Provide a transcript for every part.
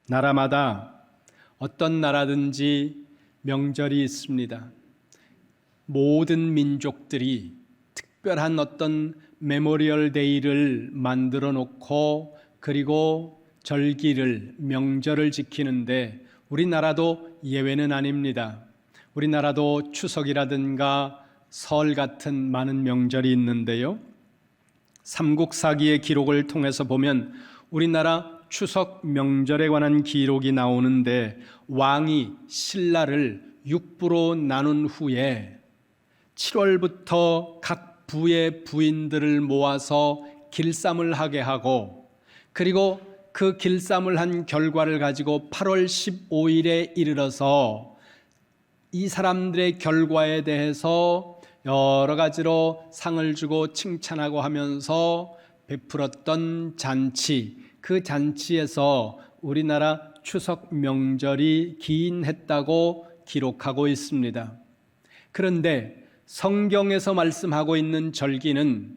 나라마다 어떤 나라든지 명절이 있습니다. 모든 민족들이 특별한 어떤 메모리얼 데이를 만들어 놓고 그리고 절기를, 명절을 지키는데 우리나라도 예외는 아닙니다. 우리나라도 추석이라든가 설 같은 많은 명절이 있는데요. 삼국사기의 기록을 통해서 보면 우리나라 추석 명절에 관한 기록이 나오는데 왕이 신라를 6부로 나눈 후에 7월부터 각 부의 부인들을 모아서 길쌈을 하게 하고 그리고 그 길쌈을 한 결과를 가지고 8월 15일에 이르러서 이 사람들의 결과에 대해서 여러 가지로 상을 주고 칭찬하고 하면서 베풀었던 잔치, 그 잔치에서 우리나라 추석 명절이 기인했다고 기록하고 있습니다. 그런데 성경에서 말씀하고 있는 절기는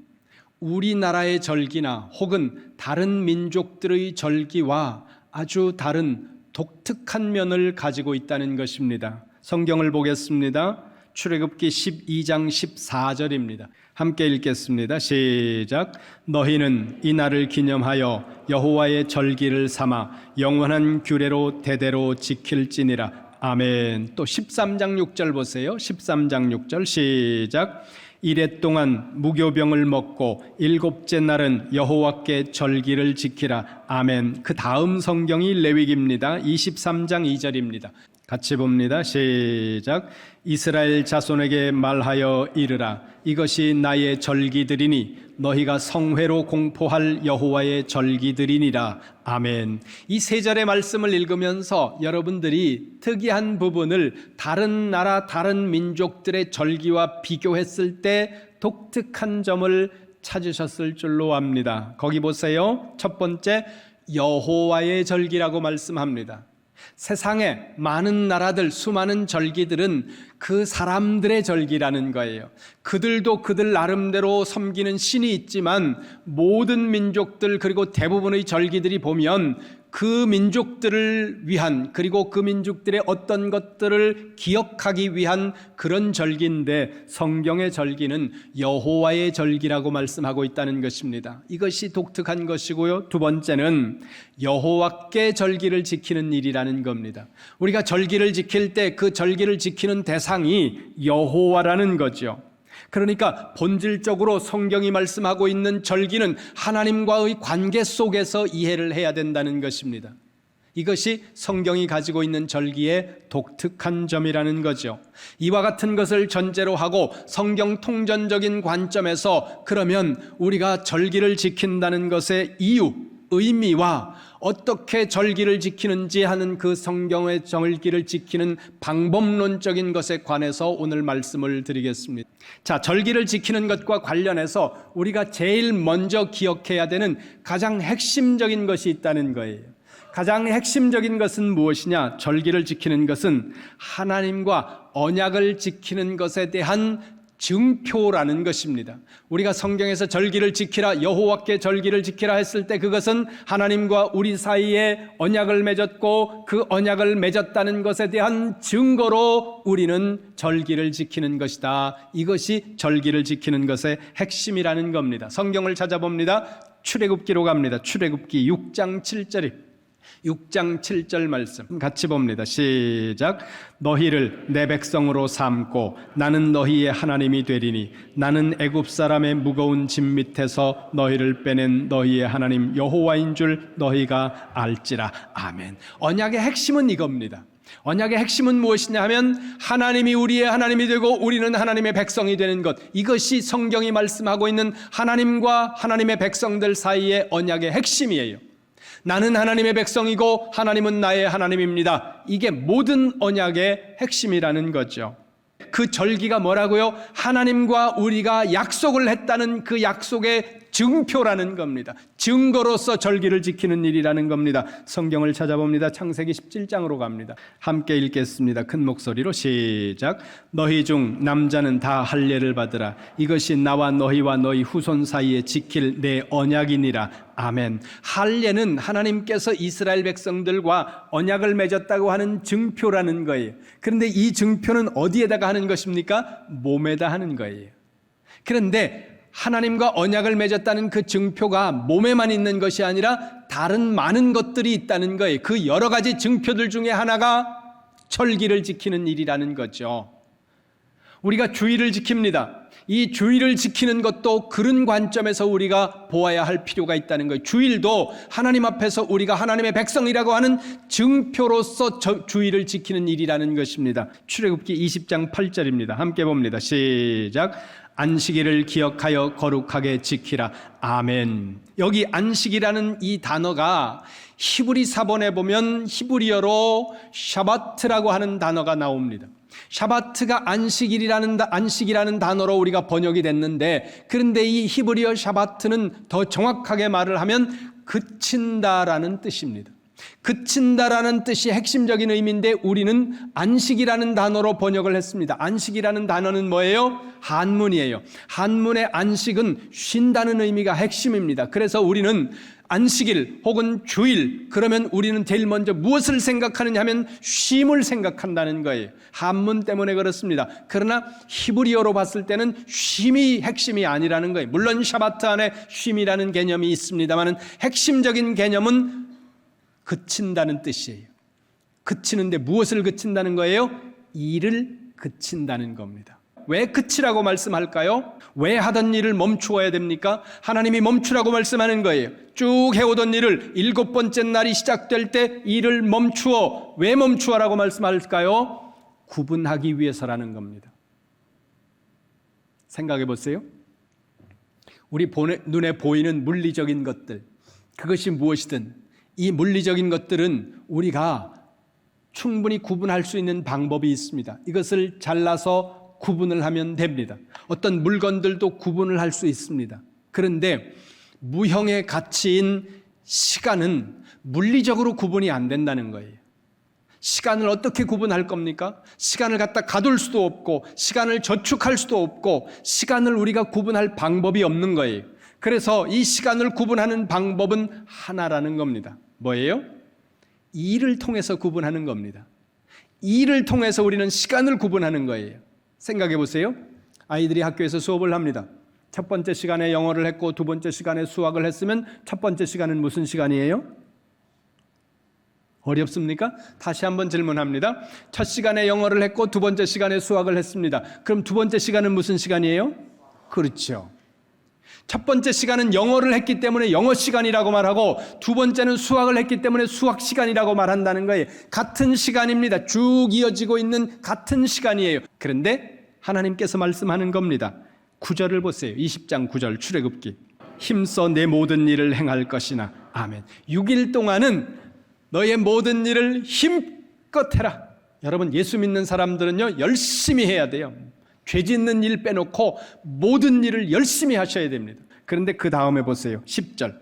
우리나라의 절기나 혹은 다른 민족들의 절기와 아주 다른 독특한 면을 가지고 있다는 것입니다. 성경을 보겠습니다. 출애굽기 12장 14절입니다. 함께 읽겠습니다. 시작. 너희는 이 날을 기념하여 여호와의 절기를 삼아 영원한 규례로 대대로 지킬지니라. 아멘. 또 13장 6절 보세요. 13장 6절 시작. 이레 동안 무교병을 먹고 일곱째 날은 여호와께 절기를 지키라. 아멘. 그 다음 성경이 레위기입니다. 23장 2절입니다. 같이 봅니다. 시작. 이스라엘 자손에게 말하여 이르라. 이것이 나의 절기들이니 너희가 성회로 공포할 여호와의 절기들이니라. 아멘. 이 세 절의 말씀을 읽으면서 여러분들이 특이한 부분을 다른 나라, 다른 민족들의 절기와 비교했을 때 독특한 점을 찾으셨을 줄로 압니다. 거기 보세요. 첫 번째, 여호와의 절기라고 말씀합니다. 세상에 많은 나라들, 수많은 절기들은 그 사람들의 절기라는 거예요. 그들도 그들 나름대로 섬기는 신이 있지만 모든 민족들 그리고 대부분의 절기들이 보면 그 민족들을 위한 그리고 그 민족들의 어떤 것들을 기억하기 위한 그런 절기인데 성경의 절기는 여호와의 절기라고 말씀하고 있다는 것입니다. 이것이 독특한 것이고요. 두 번째는 여호와께 절기를 지키는 일이라는 겁니다. 우리가 절기를 지킬 때 그 절기를 지키는 대상이 여호와라는 거죠. 그러니까 본질적으로 성경이 말씀하고 있는 절기는 하나님과의 관계 속에서 이해를 해야 된다는 것입니다. 이것이 성경이 가지고 있는 절기의 독특한 점이라는 거죠. 이와 같은 것을 전제로 하고 성경 통전적인 관점에서 그러면 우리가 절기를 지킨다는 것의 이유, 의미와 어떻게 절기를 지키는지 하는 그 성경의 절기를 지키는 방법론적인 것에 관해서 오늘 말씀을 드리겠습니다. 자, 절기를 지키는 것과 관련해서 우리가 제일 먼저 기억해야 되는 가장 핵심적인 것이 있다는 거예요. 가장 핵심적인 것은 무엇이냐? 절기를 지키는 것은 하나님과 언약을 지키는 것에 대한 증표라는 것입니다. 우리가 성경에서 절기를 지키라, 여호와께 절기를 지키라 했을 때 그것은 하나님과 우리 사이에 언약을 맺었고 그 언약을 맺었다는 것에 대한 증거로 우리는 절기를 지키는 것이다. 이것이 절기를 지키는 것의 핵심이라는 겁니다. 성경을 찾아봅니다. 출애굽기로 갑니다. 출애굽기 6장 7절입니다. 6장 7절 말씀 같이 봅니다. 시작. 너희를 내 백성으로 삼고 나는 너희의 하나님이 되리니 나는 애굽 사람의 무거운 짐 밑에서 너희를 빼낸 너희의 하나님 여호와인 줄 너희가 알지라. 아멘. 언약의 핵심은 이겁니다. 언약의 핵심은 무엇이냐 하면 하나님이 우리의 하나님이 되고 우리는 하나님의 백성이 되는 것. 이것이 성경이 말씀하고 있는 하나님과 하나님의 백성들 사이의 언약의 핵심이에요. 나는 하나님의 백성이고 하나님은 나의 하나님입니다. 이게 모든 언약의 핵심이라는 거죠. 그 절기가 뭐라고요? 하나님과 우리가 약속을 했다는 그 약속의 증표라는 겁니다. 증거로서 절기를 지키는 일이라는 겁니다. 성경을 찾아봅니다. 창세기 17장으로 갑니다. 함께 읽겠습니다. 큰 목소리로 시작. 너희 중 남자는 다 할례를 받으라. 이것이 나와 너희와 너희 후손 사이에 지킬 내 언약이니라. 아멘. 할례는 하나님께서 이스라엘 백성들과 언약을 맺었다고 하는 증표라는 거예요. 그런데 이 증표는 어디에다가 하는 것입니까? 몸에다 하는 거예요. 그런데 하나님과 언약을 맺었다는 그 증표가 몸에만 있는 것이 아니라 다른 많은 것들이 있다는 거예요. 그 여러 가지 증표들 중에 하나가 절기를 지키는 일이라는 거죠. 우리가 주일을 지킵니다. 이 주일을 지키는 것도 그런 관점에서 우리가 보아야 할 필요가 있다는 거예요. 주일도 하나님 앞에서 우리가 하나님의 백성이라고 하는 증표로서 주일을 지키는 일이라는 것입니다. 출애굽기 20장 8절입니다. 함께 봅니다. 시작. 안식일을 기억하여 거룩하게 지키라. 아멘. 여기 안식이라는 이 단어가 히브리 사본에 보면 히브리어로 샤바트라고 하는 단어가 나옵니다. 샤바트가 안식이라는 단어로 우리가 번역이 됐는데, 그런데 이 히브리어 샤바트는 더 정확하게 말을 하면 그친다라는 뜻입니다. 그친다라는 뜻이 핵심적인 의미인데 우리는 안식이라는 단어로 번역을 했습니다. 안식이라는 단어는 뭐예요? 한문이에요. 한문의 안식은 쉰다는 의미가 핵심입니다. 그래서 우리는 안식일 혹은 주일 그러면 우리는 제일 먼저 무엇을 생각하느냐 하면 쉼을 생각한다는 거예요. 한문 때문에 그렇습니다. 그러나 히브리어로 봤을 때는 쉼이 핵심이 아니라는 거예요. 물론 샤바트 안에 쉼이라는 개념이 있습니다만 핵심적인 개념은 그친다는 뜻이에요. 그치는데 무엇을 그친다는 거예요? 일을 그친다는 겁니다. 왜 그치라고 말씀할까요? 왜 하던 일을 멈추어야 됩니까? 하나님이 멈추라고 말씀하는 거예요. 쭉 해오던 일을 7번째 날이 시작될 때 일을 멈추어. 왜 멈추어라고 말씀할까요? 구분하기 위해서라는 겁니다. 생각해 보세요. 우리 눈에 보이는 물리적인 것들, 그것이 무엇이든 이 물리적인 것들은 우리가 충분히 구분할 수 있는 방법이 있습니다. 이것을 잘라서 구분을 하면 됩니다. 어떤 물건들도 구분을 할 수 있습니다. 그런데 무형의 가치인 시간은 물리적으로 구분이 안 된다는 거예요. 시간을 어떻게 구분할 겁니까? 시간을 갖다 가둘 수도 없고 시간을 저축할 수도 없고 시간을 우리가 구분할 방법이 없는 거예요. 그래서 이 시간을 구분하는 방법은 하나라는 겁니다. 뭐예요? 일을 통해서 구분하는 겁니다. 일을 통해서 우리는 시간을 구분하는 거예요. 생각해 보세요. 아이들이 학교에서 수업을 합니다. 첫 번째 시간에 영어를 했고 두 번째 시간에 수학을 했으면 첫 번째 시간은 무슨 시간이에요? 어렵습니까? 다시 한번 질문합니다. 첫 시간에 영어를 했고 두 번째 시간에 수학을 했습니다. 그럼 두 번째 시간은 무슨 시간이에요? 그렇죠. 첫 번째 시간은 영어를 했기 때문에 영어 시간이라고 말하고 두 번째는 수학을 했기 때문에 수학 시간이라고 말한다는 거예요. 같은 시간입니다. 쭉 이어지고 있는 같은 시간이에요. 그런데 하나님께서 말씀하는 겁니다. 9절을 보세요. 20장 9절 출애굽기. 힘써 내 모든 일을 행할 것이나. 아멘. 6일 동안은 너의 모든 일을 힘껏 해라. 여러분, 예수 믿는 사람들은요 열심히 해야 돼요. 죄 짓는 일 빼놓고 모든 일을 열심히 하셔야 됩니다. 그런데 그 다음에 보세요. 10절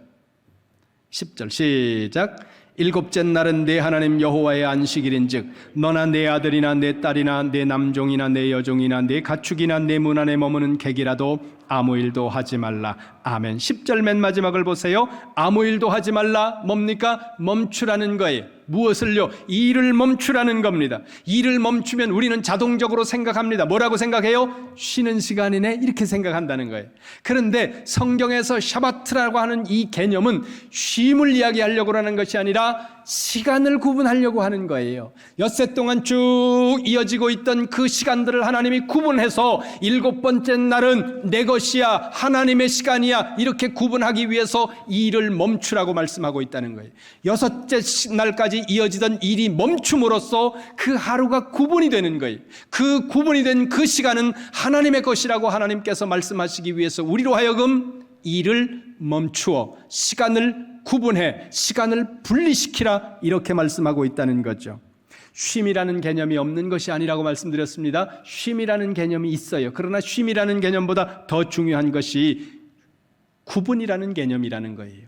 시작. 일곱째 날은 내 하나님 여호와의 안식일인즉 너나 내 아들이나 내 딸이나 내 남종이나 내 여종이나 내 가축이나 내 문 안에 머무는 객이라도 아무 일도 하지 말라. 아멘. 10절 맨 마지막을 보세요. 아무 일도 하지 말라. 뭡니까? 멈추라는 거예요. 무엇을요? 일을 멈추라는 겁니다. 일을 멈추면 우리는 자동적으로 생각합니다. 뭐라고 생각해요? 쉬는 시간이네, 이렇게 생각한다는 거예요. 그런데 성경에서 샤바트라고 하는 이 개념은 쉼을 이야기하려고 하는 것이 아니라 시간을 구분하려고 하는 거예요. 엿새 동안 쭉 이어지고 있던 그 시간들을 하나님이 구분해서 7번째 날은 내 것이야, 하나님의 시간이야, 이렇게 구분하기 위해서 일을 멈추라고 말씀하고 있다는 거예요. 6째 날까지 이어지던 일이 멈춤으로써 그 하루가 구분이 되는 거예요. 그 구분이 된 그 시간은 하나님의 것이라고 하나님께서 말씀하시기 위해서 우리로 하여금 일을 멈추어 시간을 구분해 시간을 분리시키라, 이렇게 말씀하고 있다는 거죠. 쉼이라는 개념이 없는 것이 아니라고 말씀드렸습니다. 쉼이라는 개념이 있어요. 그러나 쉼이라는 개념보다 더 중요한 것이 구분이라는 개념이라는 거예요.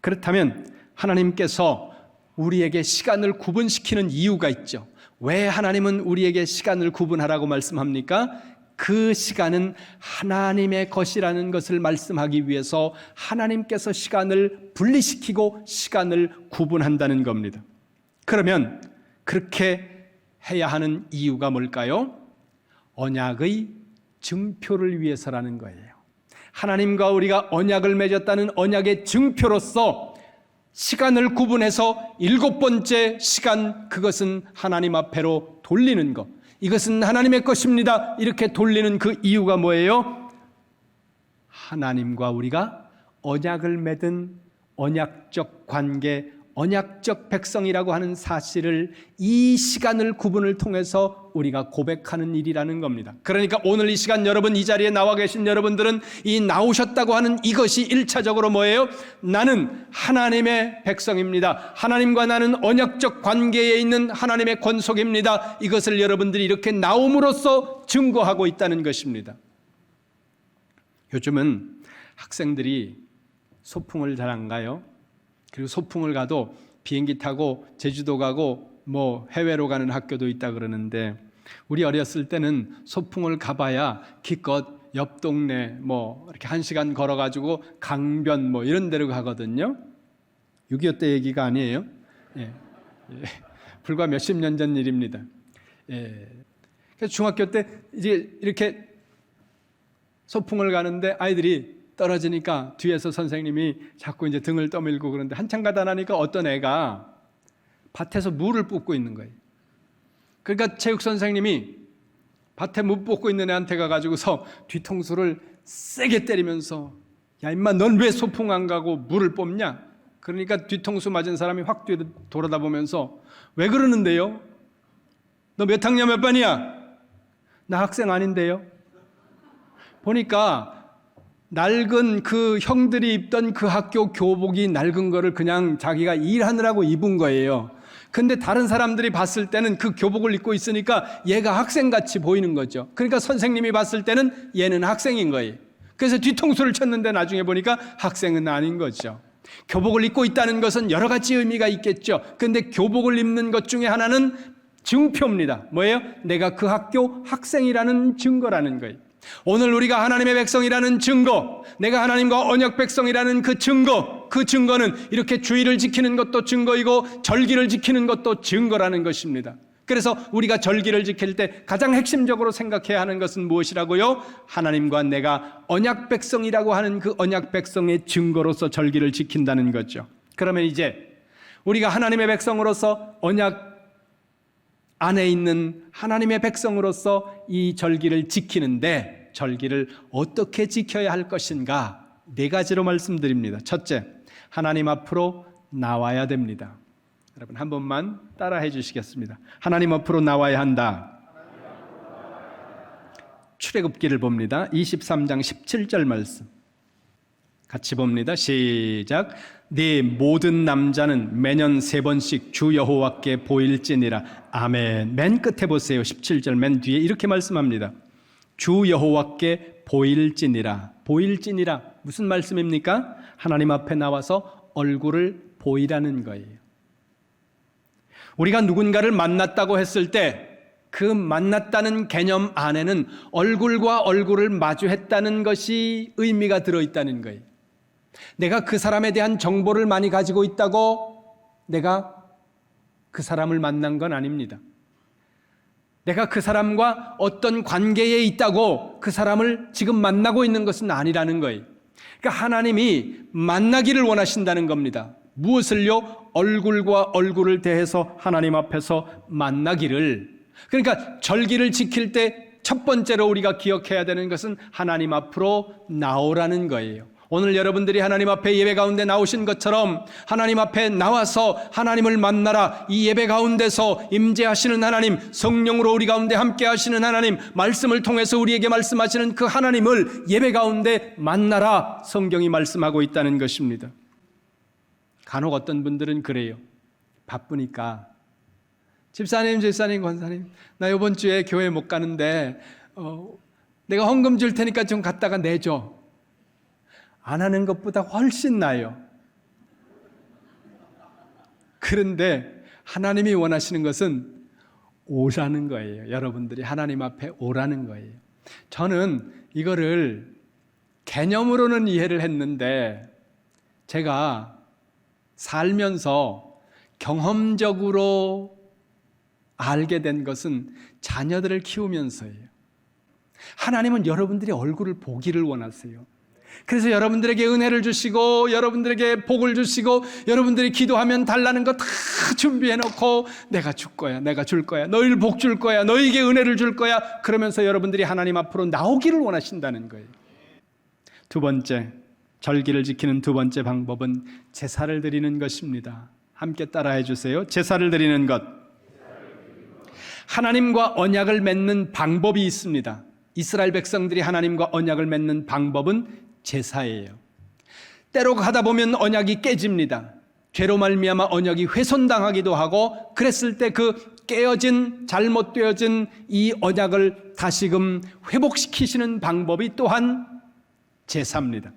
그렇다면 하나님께서 우리에게 시간을 구분시키는 이유가 있죠. 왜 하나님은 우리에게 시간을 구분하라고 말씀합니까? 그 시간은 하나님의 것이라는 것을 말씀하기 위해서 하나님께서 시간을 분리시키고 시간을 구분한다는 겁니다. 그러면 그렇게 해야 하는 이유가 뭘까요? 언약의 증표를 위해서라는 거예요. 하나님과 우리가 언약을 맺었다는 언약의 증표로서 시간을 구분해서 7번째 시간, 그것은 하나님 앞에로 돌리는 것, 이것은 하나님의 것입니다, 이렇게 돌리는 그 이유가 뭐예요? 하나님과 우리가 언약을 맺은 언약적 관계, 언약적 백성이라고 하는 사실을 이 시간을 구분을 통해서 우리가 고백하는 일이라는 겁니다. 그러니까 오늘 이 시간 여러분, 이 자리에 나와 계신 여러분들은 이 나오셨다고 하는 이것이 1차적으로 뭐예요? 나는 하나님의 백성입니다. 하나님과 나는 언약적 관계에 있는 하나님의 권속입니다. 이것을 여러분들이 이렇게 나옴으로써 증거하고 있다는 것입니다. 요즘은 학생들이 소풍을 잘 안 가요. 그리고 소풍을 가도 비행기 타고 제주도 가고 뭐 해외로 가는 학교도 있다 그러는데, 우리 어렸을 때는 소풍을 가봐야 기껏 옆 동네 뭐 이렇게 1시간 걸어가지고 강변 뭐 이런 데로 가거든요. 6.25 때 얘기가 아니에요. 예. 불과 몇십 년 전 일입니다. 그래서 중학교 때 이제 이렇게 소풍을 가는데 아이들이 떨어지니까 뒤에서 선생님이 자꾸 이제 등을 떠밀고 그러는데, 한참 가다 나니까 어떤 애가 밭에서 물을 뽑고 있는 거예요. 그러니까 체육 선생님이 밭에 물 뽑고 있는 애한테 가가지고서 뒤통수를 세게 때리면서, 야 임마 넌 왜 소풍 안 가고 물을 뽑냐? 그러니까 뒤통수 맞은 사람이 확 뒤로 돌아다 보면서, 왜 그러는데요? 너 몇 학년 몇 반이야? 나 학생 아닌데요? 보니까 낡은 그 형들이 입던 그 학교 교복이 낡은 거를 그냥 자기가 일하느라고 입은 거예요. 근데 다른 사람들이 봤을 때는 그 교복을 입고 있으니까 얘가 학생같이 보이는 거죠. 그러니까 선생님이 봤을 때는 얘는 학생인 거예요. 그래서 뒤통수를 쳤는데 나중에 보니까 학생은 아닌 거죠. 교복을 입고 있다는 것은 여러 가지 의미가 있겠죠. 근데 교복을 입는 것 중에 하나는 증표입니다. 뭐예요? 내가 그 학교 학생이라는 증거라는 거예요. 오늘 우리가 하나님의 백성이라는 증거, 내가 하나님과 언약 백성이라는 그 증거, 그 증거는 이렇게 주의를 지키는 것도 증거이고 절기를 지키는 것도 증거라는 것입니다. 그래서 우리가 절기를 지킬 때 가장 핵심적으로 생각해야 하는 것은 무엇이라고요? 하나님과 내가 언약 백성이라고 하는 그 언약 백성의 증거로서 절기를 지킨다는 거죠. 그러면 이제 우리가 하나님의 백성으로서 언약 안에 있는 하나님의 백성으로서 이 절기를 지키는데, 절기를 어떻게 지켜야 할 것인가? 4가지로 말씀드립니다. 첫째, 하나님 앞으로 나와야 됩니다. 여러분 한 번만 따라해 주시겠습니다. 하나님 앞으로 나와야 한다. 출애굽기를 봅니다. 23장 17절 말씀 같이 봅니다. 시작. 네 모든 남자는 매년 3번씩 주 여호와께 보일지니라. 아멘. 맨 끝에 보세요. 17절 맨 뒤에 이렇게 말씀합니다. 주 여호와께 보일지니라. 보일지니라 무슨 말씀입니까? 하나님 앞에 나와서 얼굴을 보이라는 거예요. 우리가 누군가를 만났다고 했을 때 그 만났다는 개념 안에는 얼굴과 얼굴을 마주했다는 것이 의미가 들어있다는 거예요. 내가 그 사람에 대한 정보를 많이 가지고 있다고 내가 그 사람을 만난 건 아닙니다. 내가 그 사람과 어떤 관계에 있다고 그 사람을 지금 만나고 있는 것은 아니라는 거예요. 그러니까 하나님이 만나기를 원하신다는 겁니다. 무엇을요? 얼굴과 얼굴을 대해서 하나님 앞에서 만나기를. 그러니까 절기를 지킬 때 첫 번째로 우리가 기억해야 되는 것은 하나님 앞으로 나오라는 거예요. 오늘 여러분들이 하나님 앞에 예배 가운데 나오신 것처럼 하나님 앞에 나와서 하나님을 만나라. 이 예배 가운데서 임재하시는 하나님, 성령으로 우리 가운데 함께 하시는 하나님, 말씀을 통해서 우리에게 말씀하시는 그 하나님을 예배 가운데 만나라. 성경이 말씀하고 있다는 것입니다. 간혹 어떤 분들은 그래요. 바쁘니까 집사님, 권사님, 나 이번 주에 교회 못 가는데 내가 헌금 줄 테니까 좀 갔다가 내줘. 안 하는 것보다 훨씬 나아요. 그런데 하나님이 원하시는 것은 오라는 거예요. 여러분들이 하나님 앞에 오라는 거예요. 저는 이거를 개념으로는 이해를 했는데 제가 살면서 경험적으로 알게 된 것은 자녀들을 키우면서예요. 하나님은 여러분들이 얼굴을 보기를 원하세요. 그래서 여러분들에게 은혜를 주시고 여러분들에게 복을 주시고 여러분들이 기도하면 달라는 거 다 준비해 놓고 내가 줄 거야, 내가 줄 거야, 너희를 복 줄 거야, 너희에게 은혜를 줄 거야, 그러면서 여러분들이 하나님 앞으로 나오기를 원하신다는 거예요. 두 번째, 절기를 지키는 두 번째 방법은 제사를 드리는 것입니다. 함께 따라해 주세요. 제사를 드리는 것. 하나님과 언약을 맺는 방법이 있습니다. 이스라엘 백성들이 하나님과 언약을 맺는 방법은 제사예요. 때로 가다 보면 언약이 깨집니다. 죄로 말미암아 언약이 훼손당하기도 하고, 그랬을 때 그 깨어진, 잘못되어진 이 언약을 다시금 회복시키시는 방법이 또한 제사입니다.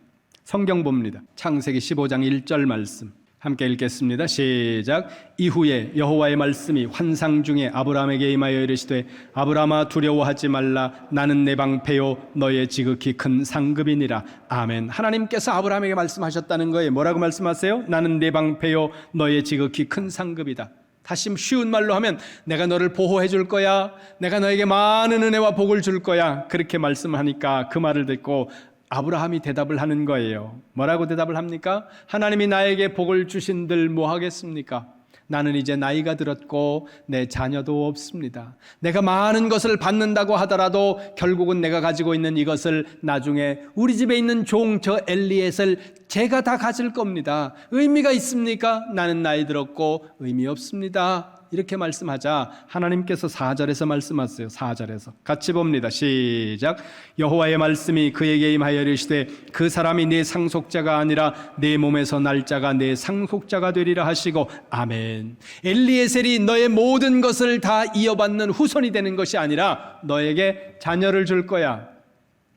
성경 봅니다. 창세기 15장 1절 말씀 함께 읽겠습니다. 시작. 이후에 여호와의 말씀이 환상 중에 아브라함에게 임하여 이르시되 아브라함아 두려워하지 말라. 나는 내 방패요 너의 지극히 큰 상급이니라. 아멘. 하나님께서 아브라함에게 말씀하셨다는 거예요. 뭐라고 말씀하세요? 나는 내 방패요 너의 지극히 큰 상급이다. 다시 쉬운 말로 하면 내가 너를 보호해 줄 거야, 내가 너에게 많은 은혜와 복을 줄 거야, 그렇게 말씀하니까 그 말을 듣고 아브라함이 대답을 하는 거예요. 뭐라고 대답을 합니까? 하나님이 나에게 복을 주신들 뭐 하겠습니까? 나는 이제 나이가 들었고 내 자녀도 없습니다. 내가 많은 것을 받는다고 하더라도 결국은 내가 가지고 있는 이것을 나중에 우리 집에 있는 종 저 엘리엣을 제가 다 가질 겁니다. 의미가 있습니까? 나는 나이 들었고 의미 없습니다. 이렇게 말씀하자 하나님께서 4절에서 말씀하세요. 4절에서 같이 봅니다. 시작. 여호와의 말씀이 그에게 임하여 이르시되 그 사람이 네 상속자가 아니라 내 몸에서 날 자가 내 상속자가 되리라 하시고. 아멘. 엘리에셀이 너의 모든 것을 다 이어받는 후손이 되는 것이 아니라 너에게 자녀를 줄 거야,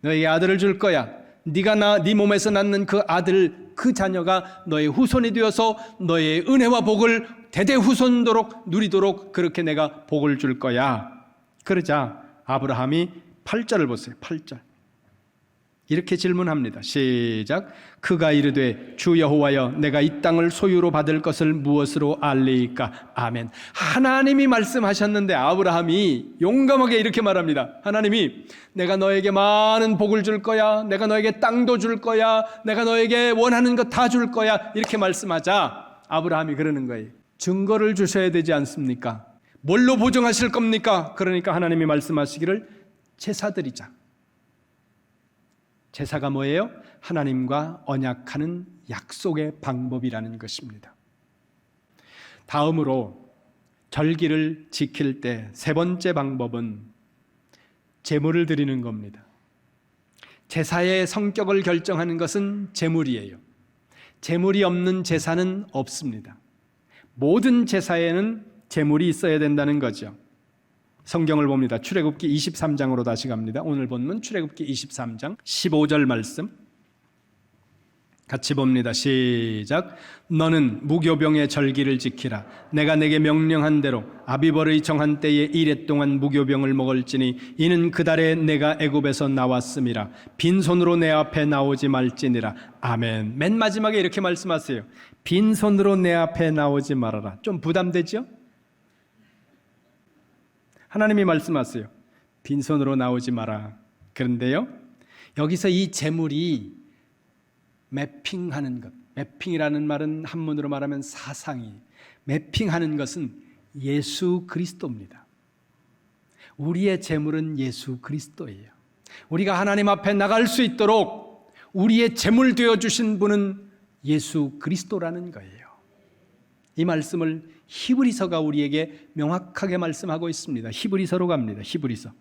너에게 아들을 줄 거야. 네가 네 몸에서 낳는 그 아들, 그 자녀가 너의 후손이 되어서 너의 은혜와 복을 대대후손도록 누리도록 그렇게 내가 복을 줄 거야. 그러자 아브라함이 8절을 보세요. 8절 이렇게 질문합니다. 시작. 그가 이르되 주 여호와여 내가 이 땅을 소유로 받을 것을 무엇으로 알리이까. 아멘. 하나님이 말씀하셨는데 아브라함이 용감하게 이렇게 말합니다. 하나님이 내가 너에게 많은 복을 줄 거야, 내가 너에게 땅도 줄 거야, 내가 너에게 원하는 것 다 줄 거야, 이렇게 말씀하자 아브라함이 그러는 거예요. 증거를 주셔야 되지 않습니까? 뭘로 보증하실 겁니까? 그러니까 하나님이 말씀하시기를 제사 드리자. 제사가 뭐예요? 하나님과 언약하는 약속의 방법이라는 것입니다. 다음으로 절기를 지킬 때 세 번째 방법은 제물을 드리는 겁니다. 제사의 성격을 결정하는 것은 제물이에요. 제물이 없는 제사는 없습니다. 모든 제사에는 제물이 있어야 된다는 거죠. 성경을 봅니다. 출애굽기 23장으로 다시 갑니다. 오늘 본문 출애굽기 23장 15절 말씀 같이 봅니다. 시작. 너는 무교병의 절기를 지키라. 내가 내게 명령한 대로 아비벌의 정한 때에 이레 동안 무교병을 먹을지니 이는 그 달에 내가 애굽에서 나왔음이라. 빈손으로 내 앞에 나오지 말지니라. 아멘. 맨 마지막에 이렇게 말씀하세요. 빈손으로 내 앞에 나오지 말아라. 좀 부담되죠? 하나님이 말씀하세요. 빈손으로 나오지 마라. 그런데요, 여기서 이 제물이 매핑하는 것, 매핑이라는 말은 한문으로 말하면 사상이, 매핑하는 것은 예수 그리스도입니다. 우리의 제물은 예수 그리스도예요. 우리가 하나님 앞에 나갈 수 있도록 우리의 제물 되어주신 분은 예수 그리스도라는 거예요. 이 말씀을 히브리서가 우리에게 명확하게 말씀하고 있습니다. 히브리서로 갑니다. 히브리서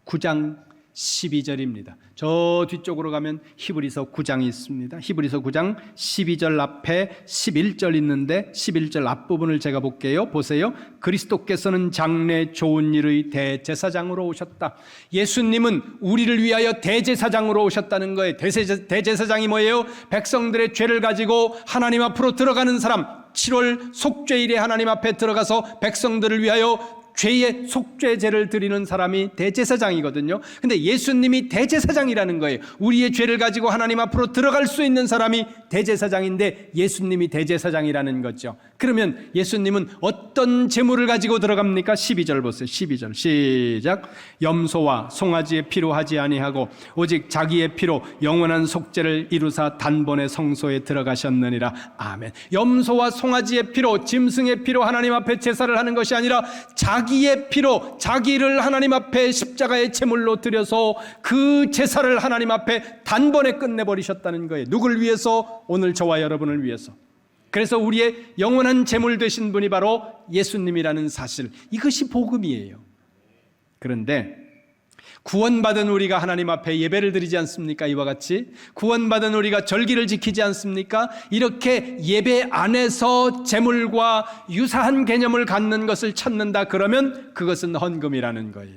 9장 12절입니다. 저 뒤쪽으로 가면 히브리서 9장이 있습니다. 히브리서 9장 12절 앞에 11절 있는데 11절 앞부분을 제가 볼게요. 보세요. 그리스도께서는 장래 좋은 일의 대제사장으로 오셨다. 예수님은 우리를 위하여 대제사장으로 오셨다는 거예요. 대제사장이 뭐예요? 백성들의 죄를 가지고 하나님 앞으로 들어가는 사람, 7월 속죄일에 하나님 앞에 들어가서 백성들을 위하여 죄의 속죄제를 드리는 사람이 대제사장이거든요. 근데 예수님이 대제사장이라는 거예요. 우리의 죄를 가지고 하나님 앞으로 들어갈 수 있는 사람이 대제사장인데 예수님이 대제사장이라는 거죠. 그러면 예수님은 어떤 제물을 가지고 들어갑니까? 12절 보세요. 12절 시작. 염소와 송아지의 피로 하지 아니하고 오직 자기의 피로 영원한 속죄를 이루사 단번에 성소에 들어가셨느니라. 아멘. 염소와 송아지의 피로, 짐승의 피로 하나님 앞에 제사를 하는 것이 아니라 자기의 피로, 자기를 하나님 앞에 십자가의 제물로 드려서 그 제사를 하나님 앞에 단번에 끝내버리셨다는 거예요. 누굴 위해서? 오늘 저와 여러분을 위해서. 그래서 우리의 영원한 제물 되신 분이 바로 예수님이라는 사실, 이것이 복음이에요. 그런데 구원받은 우리가 하나님 앞에 예배를 드리지 않습니까? 이와 같이 구원받은 우리가 절기를 지키지 않습니까? 이렇게 예배 안에서 제물과 유사한 개념을 갖는 것을 찾는다 그러면 그것은 헌금이라는 거예요.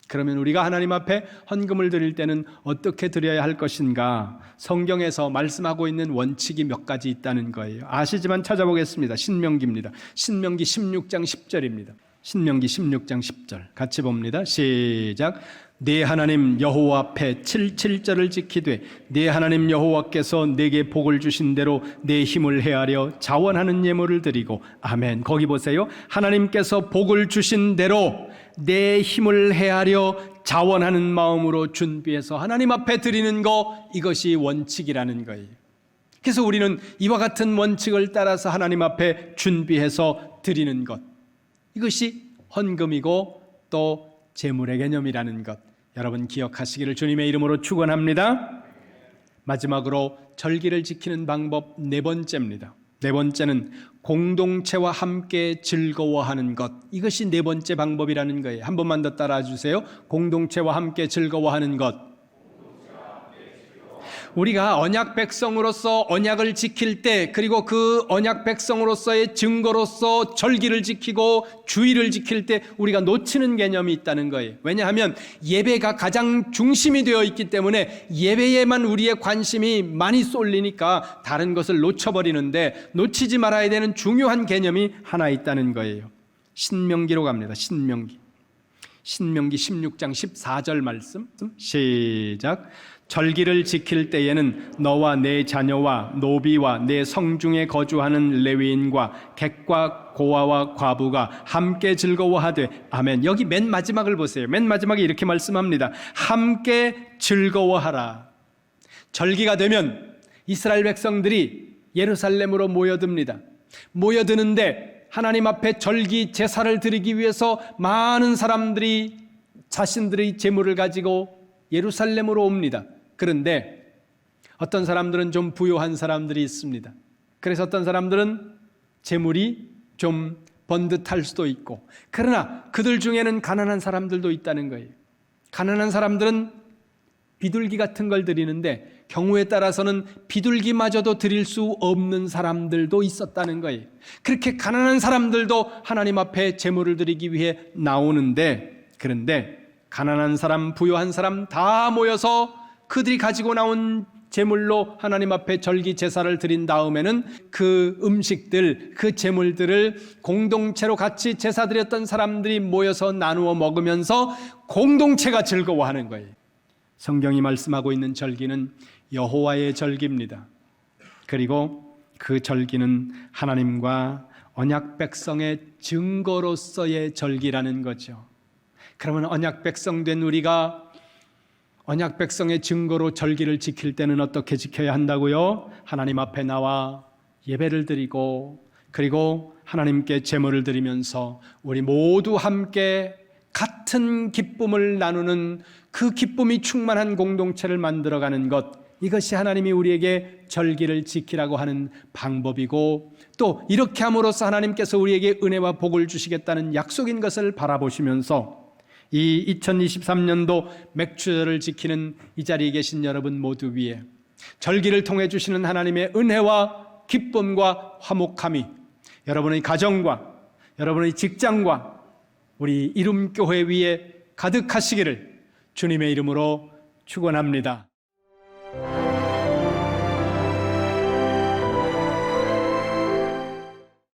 그러면 우리가 하나님 앞에 헌금을 드릴 때는 어떻게 드려야 할 것인가? 성경에서 말씀하고 있는 원칙이 몇 가지 있다는 거예요. 아시지만 찾아보겠습니다. 신명기입니다. 신명기 16장 10절입니다. 신명기 16장 10절 같이 봅니다. 시작. 네 하나님 여호와 앞에 7절을 지키되 네 하나님 여호와께서 내게 복을 주신 대로 내 힘을 헤아려 자원하는 예물을 드리고. 아멘. 거기 보세요. 하나님께서 복을 주신 대로 내 힘을 헤아려 자원하는 마음으로 준비해서 하나님 앞에 드리는 거, 이것이 원칙이라는 거예요. 그래서 우리는 이와 같은 원칙을 따라서 하나님 앞에 준비해서 드리는 것, 이것이 헌금이고 또 제물의 개념이라는 것, 여러분 기억하시기를 주님의 이름으로 축원합니다. 마지막으로 절기를 지키는 방법 네 번째입니다. 네 번째는 공동체와 함께 즐거워하는 것, 이것이 네 번째 방법이라는 거예요. 한 번만 더 따라와 주세요. 공동체와 함께 즐거워하는 것. 우리가 언약 백성으로서 언약을 지킬 때, 그리고 그 언약 백성으로서의 증거로서 절기를 지키고 주일을 지킬 때 우리가 놓치는 개념이 있다는 거예요. 왜냐하면 예배가 가장 중심이 되어 있기 때문에 예배에만 우리의 관심이 많이 쏠리니까 다른 것을 놓쳐버리는데, 놓치지 말아야 되는 중요한 개념이 하나 있다는 거예요. 신명기로 갑니다. 신명기 16장 14절 말씀 시작. 절기를 지킬 때에는 너와 내 자녀와 노비와 내 성중에 거주하는 레위인과 객과 고아와 과부가 함께 즐거워하되. 아멘. 여기 맨 마지막을 보세요. 맨 마지막에 이렇게 말씀합니다. 함께 즐거워하라. 절기가 되면 이스라엘 백성들이 예루살렘으로 모여듭니다. 모여드는데 하나님 앞에 절기 제사를 드리기 위해서 많은 사람들이 자신들의 제물을 가지고 예루살렘으로 옵니다. 그런데 어떤 사람들은 좀 부유한 사람들이 있습니다. 그래서 어떤 사람들은 제물이 좀 번듯할 수도 있고, 그러나 그들 중에는 가난한 사람들도 있다는 거예요. 가난한 사람들은 비둘기 같은 걸 드리는데 경우에 따라서는 비둘기마저도 드릴 수 없는 사람들도 있었다는 거예요. 그렇게 가난한 사람들도 하나님 앞에 제물을 드리기 위해 나오는데, 그런데 가난한 사람, 부유한 사람 다 모여서 그들이 가지고 나온 제물로 하나님 앞에 절기 제사를 드린 다음에는 그 음식들, 그 제물들을 공동체로 같이 제사 드렸던 사람들이 모여서 나누어 먹으면서 공동체가 즐거워하는 거예요. 성경이 말씀하고 있는 절기는 여호와의 절기입니다. 그리고 그 절기는 하나님과 언약 백성의 증거로서의 절기라는 거죠. 그러면 언약 백성 된 우리가 언약 백성의 증거로 절기를 지킬 때는 어떻게 지켜야 한다고요? 하나님 앞에 나와 예배를 드리고, 그리고 하나님께 제물을 드리면서 우리 모두 함께 같은 기쁨을 나누는, 그 기쁨이 충만한 공동체를 만들어가는 것, 이것이 하나님이 우리에게 절기를 지키라고 하는 방법이고, 또 이렇게 함으로써 하나님께서 우리에게 은혜와 복을 주시겠다는 약속인 것을 바라보시면서 이 2023년도 맥주절을 지키는 이 자리에 계신 여러분 모두 위에 절기를 통해 주시는 하나님의 은혜와 기쁨과 화목함이 여러분의 가정과 여러분의 직장과 우리 이름교회 위에 가득하시기를 주님의 이름으로 축원합니다.